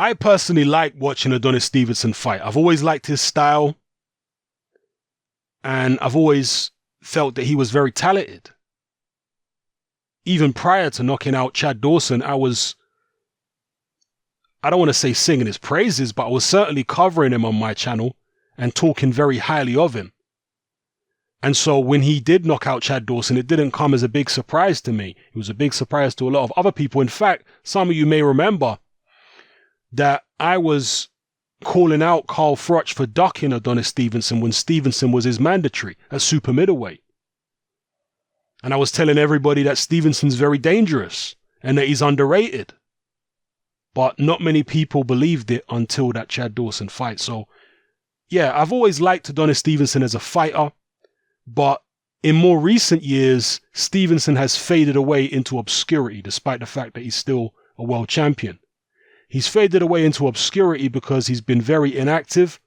I personally like watching Adonis Stevenson fight. I've always liked his style, and I've always felt that he was very talented. Even prior to knocking out Chad Dawson, I don't want to say singing his praises, but I was certainly covering him on my channel and talking very highly of him. And so when he did knock out Chad Dawson, it didn't come as a big surprise to me. It was a big surprise to a lot of other people. In fact, some of you may remember that I was calling out Carl Froch for ducking Adonis Stevenson when Stevenson was his mandatory at super middleweight. And I was telling everybody that Stevenson's very dangerous and that he's underrated. But not many people believed it until that Chad Dawson fight. So, yeah, I've always liked Adonis Stevenson as a fighter. But in more recent years, Stevenson has faded away into obscurity, despite the fact that he's still a world champion. He's faded away into obscurity because he's been very inactive.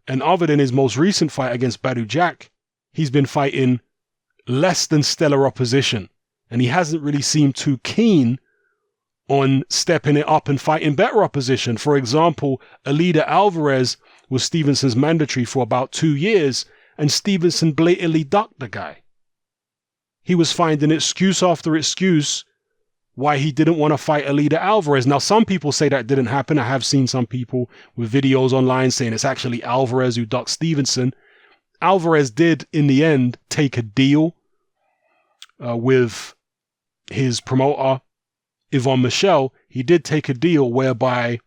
And other than his most recent fight against Bellew, he's been fighting less than stellar opposition. And he hasn't really seemed too keen on stepping it up and fighting better opposition. For example, Alida Alvarez was Stevenson's mandatory for about 2 years, and Stevenson blatantly ducked the guy. He was finding excuse after excuse why he didn't want to fight Alida Alvarez. Now, some people say that didn't happen. I have seen some people with videos online saying it's actually Alvarez who ducked Stevenson. Alvarez did, in the end, take a deal with his promoter, Yvonne Michelle. He did take a deal whereby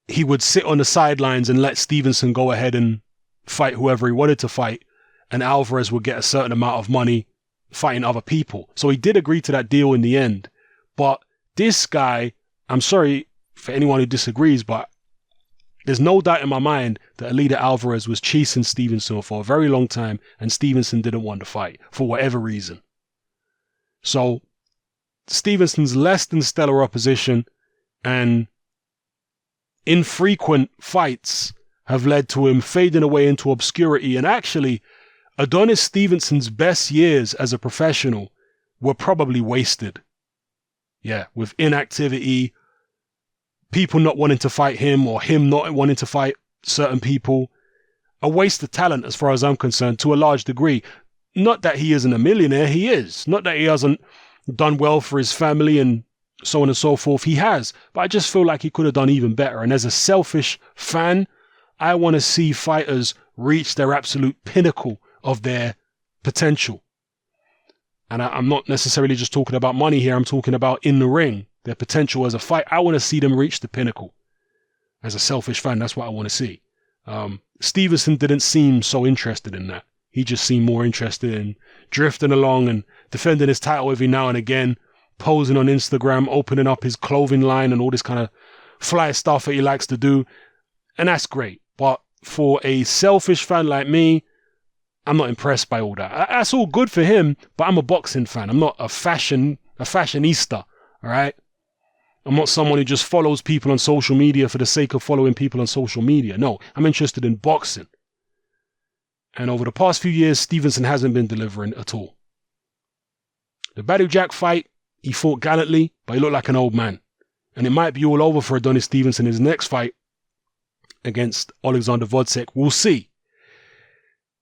he would sit on the sidelines and let Stevenson go ahead and fight whoever he wanted to fight, and Alvarez would get a certain amount of money fighting other people. So he did agree to that deal in the end. But this guy, I'm sorry for anyone who disagrees, but there's no doubt in my mind that Alida Alvarez was chasing Stevenson for a very long time, and Stevenson didn't want to fight for whatever reason. So Stevenson's less than stellar opposition and infrequent fights have led to him fading away into obscurity. And actually, Adonis Stevenson's best years as a professional were probably wasted. Yeah, with inactivity, people not wanting to fight him or him not wanting to fight certain people. A waste of talent as far as I'm concerned, to a large degree. Not that he isn't a millionaire, he is. Not that he hasn't done well for his family and so on and so forth. He has. But I just feel like he could have done even better. And as a selfish fan, I want to see fighters reach their absolute pinnacle of their potential. And I'm not necessarily just talking about money here. I'm talking about in the ring, their potential as a fight. I want to see them reach the pinnacle. As a selfish fan, that's what I want to see. Stevenson didn't seem so interested in that. He just seemed more interested in drifting along and defending his title every now and again, posing on Instagram, opening up his clothing line and all this kind of fly stuff that he likes to do. And that's great. But for a selfish fan like me, I'm not impressed by all that. That's all good for him, but I'm a boxing fan. I'm not a fashionista, all right? I'm not someone who just follows people on social media for the sake of following people on social media. No, I'm interested in boxing. And over the past few years, Stevenson hasn't been delivering at all. The Bellew fight, he fought gallantly, but he looked like an old man. And it might be all over for Adonis Stevenson in his next fight against Alexander Vodcek. We'll see.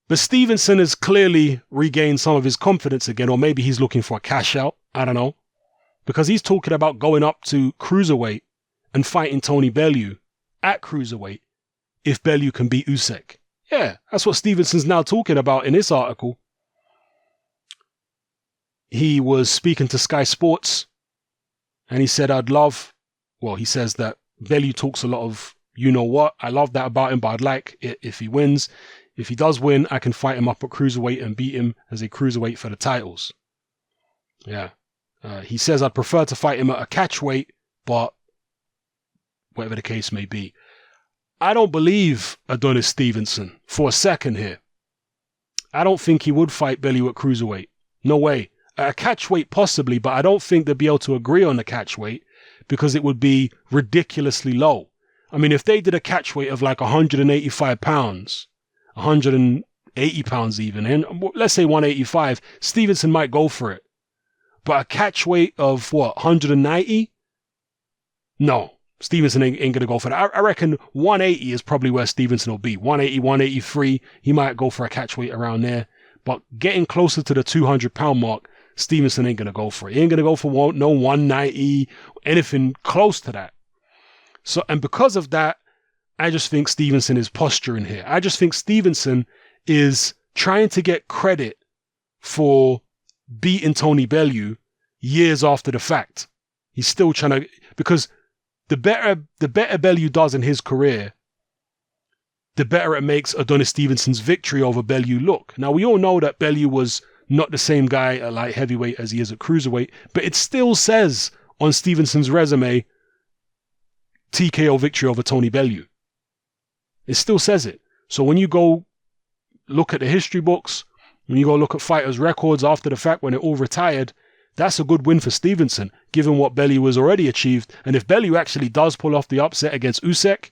But Stevenson has clearly regained some of his confidence again, or maybe he's looking for a cash out. I don't know. Because he's talking about going up to Cruiserweight and fighting Tony Bellew at Cruiserweight if Bellew can beat Usyk. Yeah, that's what Stevenson's now talking about in this article. He was speaking to Sky Sports and he said, he says that Bellew talks a lot of you know what. I love that about him, but I'd like it if he wins. If he does win, I can fight him up at Cruiserweight and beat him as a Cruiserweight for the titles. Yeah. He says I'd prefer to fight him at a catchweight, but whatever the case may be. I don't believe Adonis Stevenson for a second here. I don't think he would fight Bellew at Cruiserweight. No way. At a catchweight possibly, but I don't think they'd be able to agree on the catchweight because it would be ridiculously low. I mean, if they did a catchweight of like 185 pounds, 180 pounds even, and let's say 185, Stevenson might go for it. But a catchweight of what, 190? No, Stevenson ain't going to go for that. I reckon 180 is probably where Stevenson will be. 180, 183. He might go for a catch weight around there. But getting closer to the 200-pound mark, Stevenson ain't going to go for it. He ain't going to go for no 190, anything close to that. So, and because of that, I just think Stevenson is posturing here. I just think Stevenson is trying to get credit for beating Tony Bellew years after the fact. He's still trying to, because the better Bellew does in his career, the better it makes Adonis Stevenson's victory over Bellew look. Now, we all know that Bellew was not the same guy at light heavyweight as he is at cruiserweight, but it still says on Stevenson's resume, TKO victory over Tony Bellew. It still says it. So when you go look at the history books, when you go look at fighters' records after the fact when they're all retired, that's a good win for Stevenson, given what Bellew has already achieved. And if Bellew actually does pull off the upset against Usyk,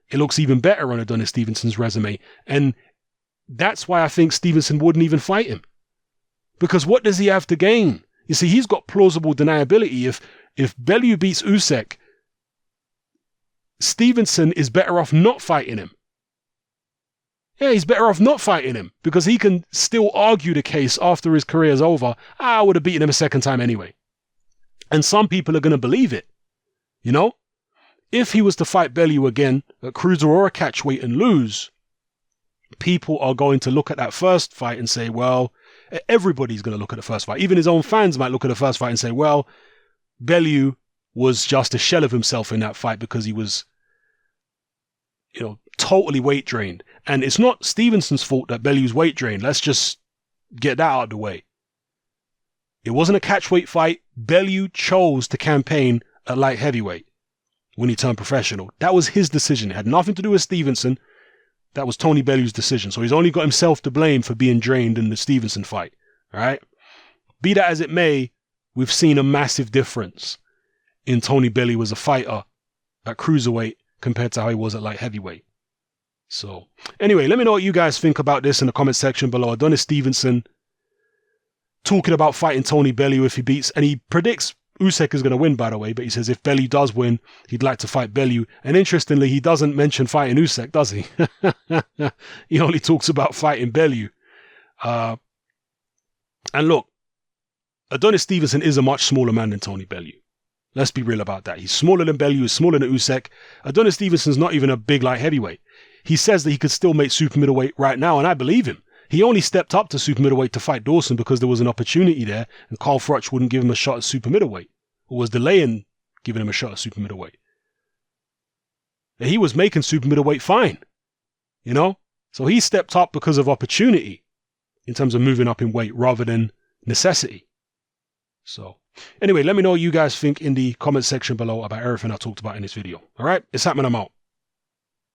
it looks even better on Adonis Stevenson's resume. And that's why I think Stevenson wouldn't even fight him. Because what does he have to gain? You see, he's got plausible deniability. If Bellew beats Usyk, Stevenson is better off not fighting him. Yeah, he's better off not fighting him because he can still argue the case after his career is over. I would have beaten him a second time anyway. And some people are going to believe it. You know? If he was to fight Bellew again at cruiser or a catchweight and lose, people are going to look at that first fight and say, well, everybody's going to look at the first fight. Even his own fans might look at the first fight and say, well, Bellew was just a shell of himself in that fight because he was, totally weight drained. And it's not Stevenson's fault that Bellew's weight drained. Let's just get that out of the way. It wasn't a catchweight fight. Bellew chose to campaign at light heavyweight when he turned professional. That was his decision. It had nothing to do with Stevenson. That was Tony Bellew's decision. So he's only got himself to blame for being drained in the Stevenson fight. All right? Be that as it may, we've seen a massive difference in Tony Bellew as a fighter at cruiserweight compared to how he was at light heavyweight. So, anyway, let me know what you guys think about this in the comment section below. Adonis Stevenson talking about fighting Tony Bellew if he beats, and he predicts Usyk is going to win, by the way, but he says if Bellew does win, he'd like to fight Bellew. And interestingly, he doesn't mention fighting Usyk, does he? He only talks about fighting Bellew. And look, Adonis Stevenson is a much smaller man than Tony Bellew. Let's be real about that. He's smaller than Bellew, he's smaller than Usyk. Adonis Stevenson's not even a big light heavyweight. He says that he could still make super middleweight right now, and I believe him. He only stepped up to super middleweight to fight Dawson because there was an opportunity there, and Carl Froch wouldn't give him a shot at super middleweight, or was delaying giving him a shot at super middleweight. And he was making super middleweight fine, So he stepped up because of opportunity in terms of moving up in weight rather than necessity. So, anyway, let me know what you guys think in the comment section below about everything I talked about in this video. All right, it's happening. I'm out.